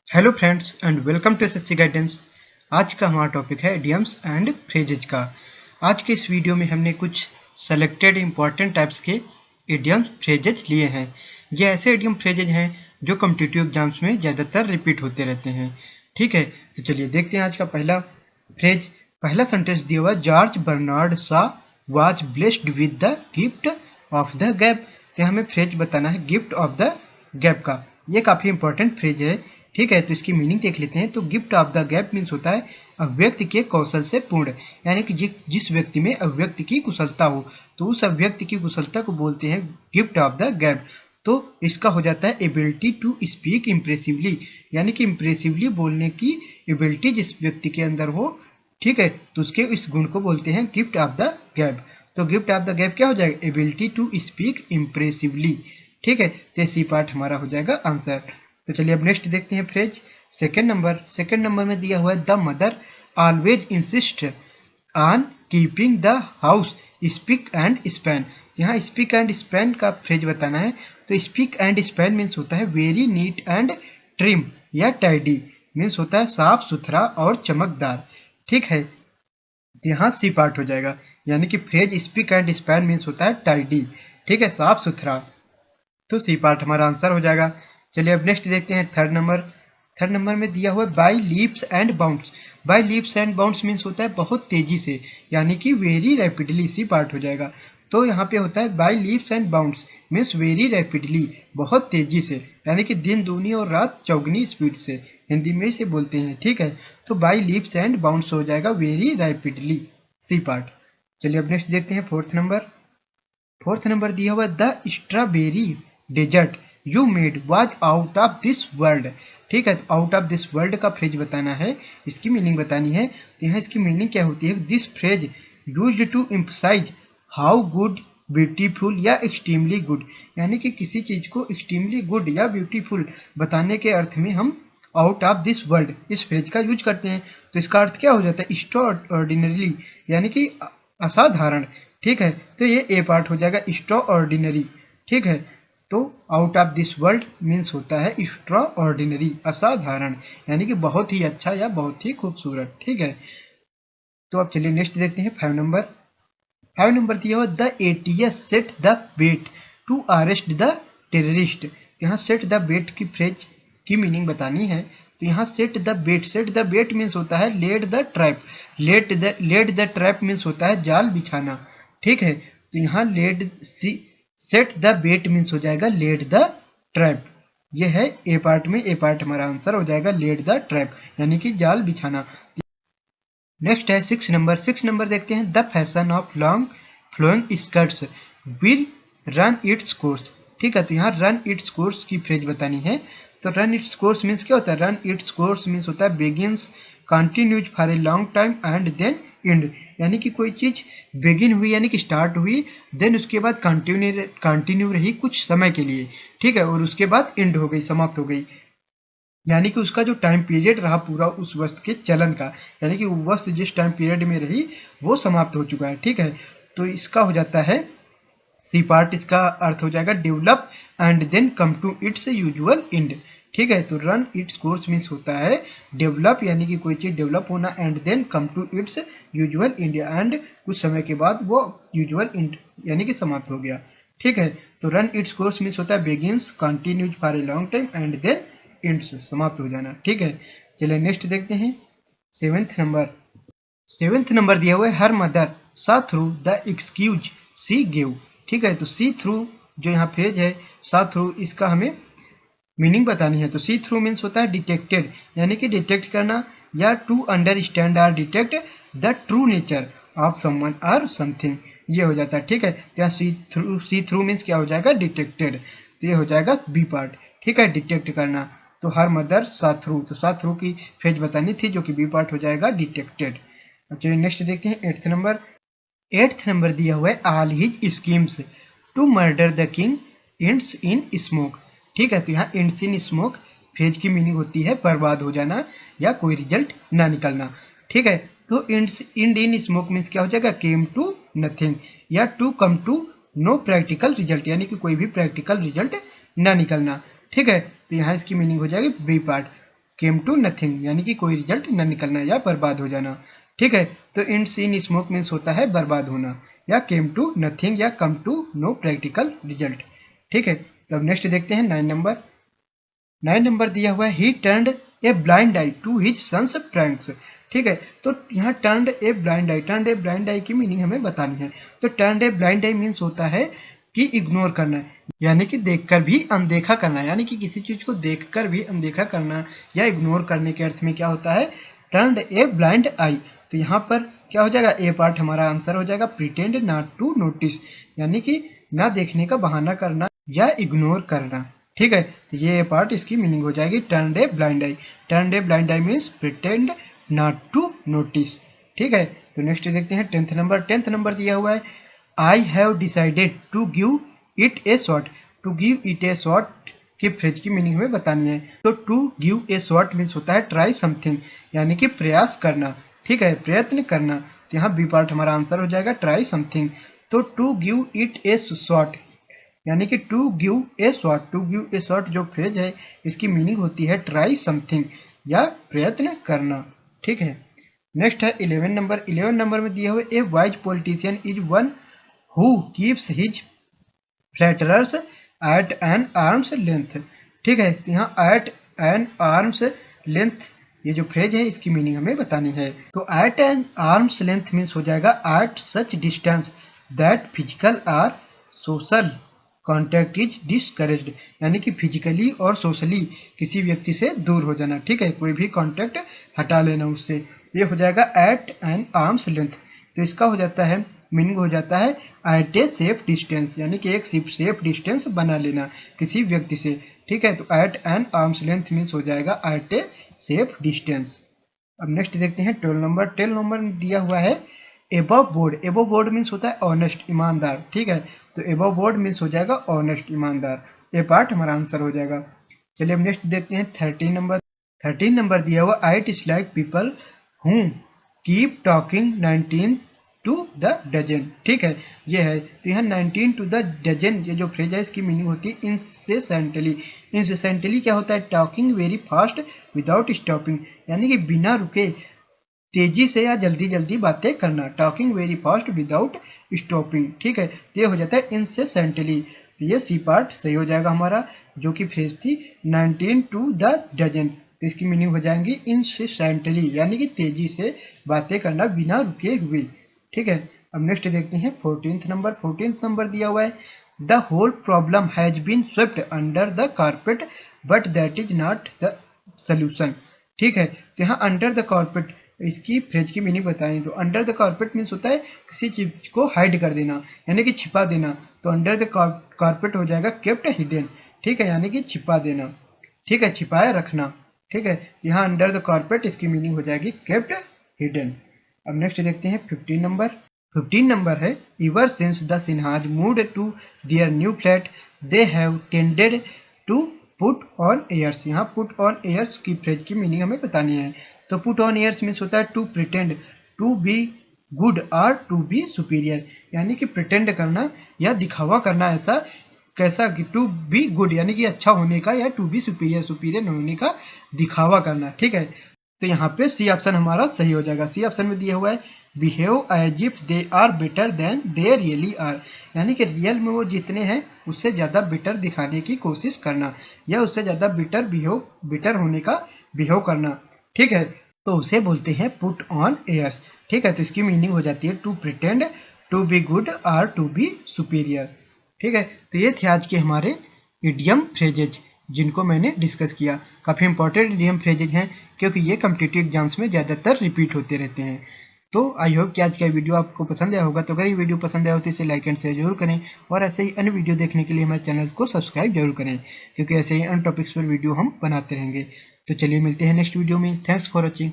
Hello friends and welcome to SSC guidance. आज का हमारा टॉपिक है इडियम्स एंड फ्रेजेज का। आज के इस वीडियो में हमने कुछ सेलेक्टेड इंपॉर्टेंट टाइप्स के इडियम्स फ्रेजेज लिए हैं। ये ऐसे इडियम फ्रेजेज हैं जो कॉम्पिटिटिव एग्जाम्स में ज़्यादातर रिपीट होते रहते हैं। ठीक है, तो चलिए देखते हैं आज का पहला फ्रेज। पहला सेंटेंस दिया हुआ, George Bernard Shaw was blessed with the gift of the gab. तो हमें फ्रेज बताना है गिफ्ट ऑफ द गैप का। ये काफ़ी इंपॉर्टेंट फ्रेज है। ठीक है, तो इसकी मीनिंग देख लेते हैं। तो gift of the gap means होता है अव्यक्ति के कौशल से पूर्ण, यानी कि जिस व्यक्ति में अव्यक्ति की कुशलता हो तो उस अव्यक्ति की कुशलता को बोलते हैं गिफ्ट ऑफ द गैप। तो इसका हो जाता है एबिलिटी टू स्पीक इम्प्रेसिवली, यानी कि इम्प्रेसिवली बोलने की एबिलिटी जिस व्यक्ति के अंदर हो। ठीक है, तो उसके इस गुण को बोलते हैं गिफ्ट ऑफ द गैप। तो गिफ्ट ऑफ द गैप क्या हो जाएगा? Ability to speak impressively. ठीक है, तो सी पार्ट हमारा हो जाएगा आंसर। तो चलिए अब नेक्स्ट देखते हैं फ्रेज। सेकंड नंबर में दिया हुआ है, the mother always insist on keeping the house spick and span. यहाँ स्पिक एंड स्पैन का फ्रेज बताना है। तो स्पिक एंड स्पैन मीन्स होता है वेरी नीट एंड ट्रिम या टाइडी, मीन्स होता है साफ सुथरा और चमकदार। ठीक है, यहाँ सी पार्ट हो जाएगा, यानी कि phrase spick and span means होता है टाइडी। ठीक है, साफ सुथरा। तो सी पार्ट हमारा आंसर हो जाएगा। चलिए अब नेक्स्ट देखते हैं थर्ड नंबर में दिया हुआ है, by leaps and bounds. By leaps and bounds means होता है बहुत तेजी से, यानी कि वेरी रैपिडली। सी पार्ट हो जाएगा। तो यहाँ पे होता है by leaps and bounds means very rapidly, बहुत तेजी से, यानी कि दिन दूनी और रात चौगनी स्पीड से, हिंदी में इसे बोलते हैं। ठीक है, तो बाय लीप्स एंड बाउंड्स हो जाएगा वेरी रैपिडली, सी पार्ट। चलिए अब नेक्स्ट देखते हैं फोर्थ नंबर दिया हुआ, the strawberry dessert you made was out of this world. ठीक है, तो आउट ऑफ दिस वर्ल्ड का फ्रेज बताना है, इसकी मीनिंग बतानी है। तो यहाँ इसकी मीनिंग क्या होती है? This phrase used to emphasize how good, beautiful या एक्सट्रीमली गुड, यानी कि किसी चीज को एक्सट्रीमली गुड या ब्यूटीफुल बताने के अर्थ में हम आउट ऑफ दिस वर्ल्ड इस फ्रेज का यूज करते हैं। तो इसका अर्थ क्या हो जाता है? एक्स्ट्राऑर्डिनरी, यानी कि असाधारण। ठीक है, तो ये ए पार्ट हो जाएगा, एक्स्ट्राऑर्डिनरी। ठीक है, तो out of this world means होता है एक्स्ट्रा ऑर्डिनरी, असाधारण, यानी कि बहुत ही अच्छा या बहुत ही खूबसूरत। ठीक है, तो अब चलिए नेक्स्ट देखते हैं फाइव नंबर दिया हुआ, the ATS set the bait to arrest the terrorist. यहाँ सेट द बेट की फ्रेज की मीनिंग बतानी है। तो यहाँ सेट द बेट मीन्स होता है let the trap. Let the trap means होता है जाल बिछाना। ठीक है, तो यहाँ सेट द बेट मीन्स हो जाएगा लेट द ट्रैप। ये है ए पार्ट में, ए पार्ट हमारा आंसर हो जाएगा लेट द ट्रैप, यानी कि जाल बिछाना। नेक्स्ट है सिक्स नंबर देखते हैं, the fashion of long flowing skirts will run its course. ठीक है, तो यहाँ रन इट्स कोर्स की फ्रेज बतानी है। तो रन इट्स कोर्स मीन्स क्या होता है? रन इट्स कोर्स मीन्स होता है begins continues for a long time and then end, यानी कि कोई चीज बिगिन हुई यानी कि स्टार्ट हुई, देन उसके बाद कंटिन्यू रही कुछ समय के लिए। ठीक है, और उसके बाद एंड हो गई, समाप्त हो गई, यानी कि उसका जो टाइम पीरियड रहा पूरा उस वस्तु के चलन का, यानी कि वस्तु जिस टाइम पीरियड में रही वो समाप्त हो चुका है। ठीक है, तो इसका हो जाता है सी पार्ट। इसका अर्थ हो जाएगा develop and then come to its usual end. ठीक है, तो रन इट्स कोर्स मीन्स होता है डेवलप, यानी कि कोई चीज डेवलप होना, and then come to its usual end, and कुछ समय के बाद वो यूजुअल एंड यानी कि समाप्त हो गया। ठीक है, तो रन इट्स कोर्स मीन्स होता है begins continues for a long time and then ends, समाप्त हो जाना। ठीक है, चलिए नेक्स्ट देखते हैं सेवेंथ नंबर दिया हुआ है, her mother saw through the excuse she give. ठीक है, तो सी थ्रू जो यहाँ फ्रेज है, सा थ्रू, इसका हमें मीनिंग बतानी है। तो सी थ्रू मीन्स होता है डिटेक्टेड, यानी कि डिटेक्ट करना, या टू अंडरस्टैंड और detect the true nature of someone और समथिंग, ये हो जाता है। ठीक है, तो यहाँ सी थ्रू मीन्स क्या हो जाएगा? डिटेक्टेड। तो ये हो जाएगा बी पार्ट। ठीक है, डिटेक्ट करना। तो हर मदर सा थ्रू, तो सा थ्रू की फ्रेज बतानी थी जो कि बी पार्ट हो जाएगा डिटेक्टेड। चलिए नेक्स्ट देखते हैं एट्थ नंबर दिया हुआ है, all his schemes to murder the king ends in smoke. ठीक है, तो यहाँ एंड्स इन स्मोक फ्रेज की मीनिंग होती है बर्बाद हो जाना या कोई रिजल्ट ना निकलना। ठीक है, तो एंड इन स्मोक मीन्स क्या हो जाएगा? केम टू नथिंग या to come to no practical result, यानी कि कोई भी प्रैक्टिकल रिजल्ट ना निकलना। ठीक है, तो यहाँ इसकी मीनिंग हो जाएगी B part. Came to nothing यानी कि कोई रिजल्ट न निकलना या बर्बाद हो जाना। ठीक है, तो एंड्स इन स्मोक मीन्स होता है बर्बाद होना, या केम टू नथिंग या come to no practical result. ठीक है, तो अब नेक्स्ट देखते हैं 9 नंबर दिया हुआ है he turned a blind eye to his son's pranks. ठीक है, तो यहाँ टर्न्ड ए ब्लाइंड आई की मीनिंग हमें बतानी है। तो turned a blind eye means होता है कि इग्नोर करना, यानी कि देखकर भी अनदेखा करना, यानी कि किसी चीज को देखकर भी अनदेखा करना या इग्नोर करने के अर्थ में क्या होता है, टर्न्ड ए ब्लाइंड आई। तो यहाँ पर क्या हो जाएगा, ए पार्ट हमारा आंसर हो जाएगा प्रिटेंड नॉट टू नोटिस, यानी कि ना देखने का बहाना करना या इग्नोर करना। ठीक है, तो ये पार्ट इसकी मीनिंग हो जाएगी turned a blind eye. Turned a blind eye means pretend not to notice. ठीक है, तो नेक्स्ट देखते हैं 10th नंबर दिया हुआ है I have decided to give it a shot. To give it a shot की फ्रेज की मीनिंग हमें बतानी है। तो to give a shot means होता है ट्राई समथिंग, यानी कि प्रयास करना। ठीक है, प्रयत्न करना। तो यहाँ बी पार्ट हमारा आंसर हो जाएगा ट्राई समथिंग। तो to give it a shot यानी कि टू गिव ए शॉट जो फ्रेज है इसकी मीनिंग होती है ट्राई समथिंग या प्रयत्न करना। ठीक है, नेक्स्ट है 11 नंबर में दिया हुआ a wise politician is one who keeps his flatterers at an arms length. ठीक है, तो यहाँ एट एन आर्म्स लेंथ ये जो फ्रेज है इसकी मीनिंग हमें बतानी है। तो at an arms length means हो जाएगा at such distance that physical और सोशल कॉन्टैक्ट इज डिस्करेज्ड, यानी कि फिजिकली और सोशली किसी व्यक्ति से दूर हो जाना। ठीक है, कोई भी कॉन्टैक्ट हटा लेना उससे, ये हो जाएगा एट एन आर्म्स लेंथ। तो इसका हो जाता है मीनिंग हो जाता है एट ए सेफ डिस्टेंस, यानी कि एक सेफ डिस्टेंस बना लेना किसी व्यक्ति से। ठीक है, तो at an arms length means हो जाएगा एट ए सेफ डिस्टेंस। अब नेक्स्ट देखते हैं 12 नंबर दिया हुआ है एबव बोर्ड मीन्स होता है ऑनेस्ट ईमानदार। ठीक है, तो एबव बोर्ड मीन्स हो जाएगा ऑनेस्ट ईमानदार, ए पार्ट हमारा आंसर हो जाएगा। चलिए अब नेक्स्ट देखते हैं 13 नंबर दिया हुआ I dislike people who keep talking 19 to the dozen. ठीक है, ये है। तो यहाँ 19 टू द डजन ये जो फ्रेज है इसकी मीनिंग होती है इंसेसेंटली क्या होता है, talking very fast without stopping, यानी कि बिना रुके तेजी से या जल्दी जल्दी बातें करना, talking very fast without stopping. ठीक है, तो ये हो जाता है इंसेसेंटली। तो ये सी पार्ट सही हो जाएगा हमारा, जो कि फ्रेज थी 19 टू द डजन। तो इसकी मीनिंग हो जाएंगी इंसेसेंटली, यानी कि तेजी से बातें करना बिना रुके हुए। ठीक है, अब नेक्स्ट देखते हैं 14th नंबर दिया हुआ है the whole problem has been swept under the carpet but that is not the solution. ठीक है, तो यहाँ अंडर द कारपेट इसकी फ्रेज की मीनिंग बताएं तो अंडर द कारपेट मीन्स होता है किसी चीज को हाइड कर देना, यानी कि छिपा देना। तो अंडर द कारपेट हो जाएगा केप्ट हिडन। ठीक है, यानी कि छिपा देना। ठीक है, छिपाए रखना। ठीक है, यहाँ अंडर द कारपेट इसकी मीनिंग हो जाएगी केप्ट हिडन। अब नेक्स्ट देखते हैं 15 नंबर है ever since the Sinhas moved to their new flat they have tended to put on airs. यहाँ पुट ऑन एयर्स की फ्रेज की मीनिंग हमें बतानी है। तो पुट ऑन एयर्स मीन्स होता है to pretend to be good और टू बी सुपीरियर, यानी कि प्रिटेंड करना या दिखावा करना, ऐसा कैसा कि टू बी गुड यानी कि अच्छा होने का, या टू बी सुपीरियर होने का दिखावा करना। ठीक है, तो यहाँ पे सी ऑप्शन हमारा सही हो जाएगा। सी ऑप्शन में दिया हुआ है behave as if they are better than they really are, यानी कि रियल में वो जितने हैं उससे ज़्यादा बेटर दिखाने की कोशिश करना, या उससे ज़्यादा बेटर होने का बिहेव करना। ठीक है, तो उसे बोलते हैं पुट ऑन एयर्स। ठीक है, तो इसकी मीनिंग हो जाती है to pretend to be good और टू बी सुपीरियर। ठीक है, तो ये थे आज के हमारे इडियम फ्रेजेज जिनको मैंने डिस्कस किया। काफ़ी इंपॉर्टेंट इडियम फ्रेजेज हैं क्योंकि ये कॉम्पिटिटिव एग्जाम्स में ज़्यादातर रिपीट होते रहते हैं। तो आई होप कि आज का वीडियो आपको पसंद आया होगा। तो अगर ये वीडियो पसंद आया हो तो इसे लाइक एंड शेयर जरूर करें, और ऐसे ही अन्य वीडियो देखने के लिए हमारे चैनल को सब्सक्राइब जरूर करें, क्योंकि ऐसे ही अन्य टॉपिक्स पर वीडियो हम बनाते रहेंगे। तो चलिए मिलते हैं नेक्स्ट वीडियो में। Thanks for watching.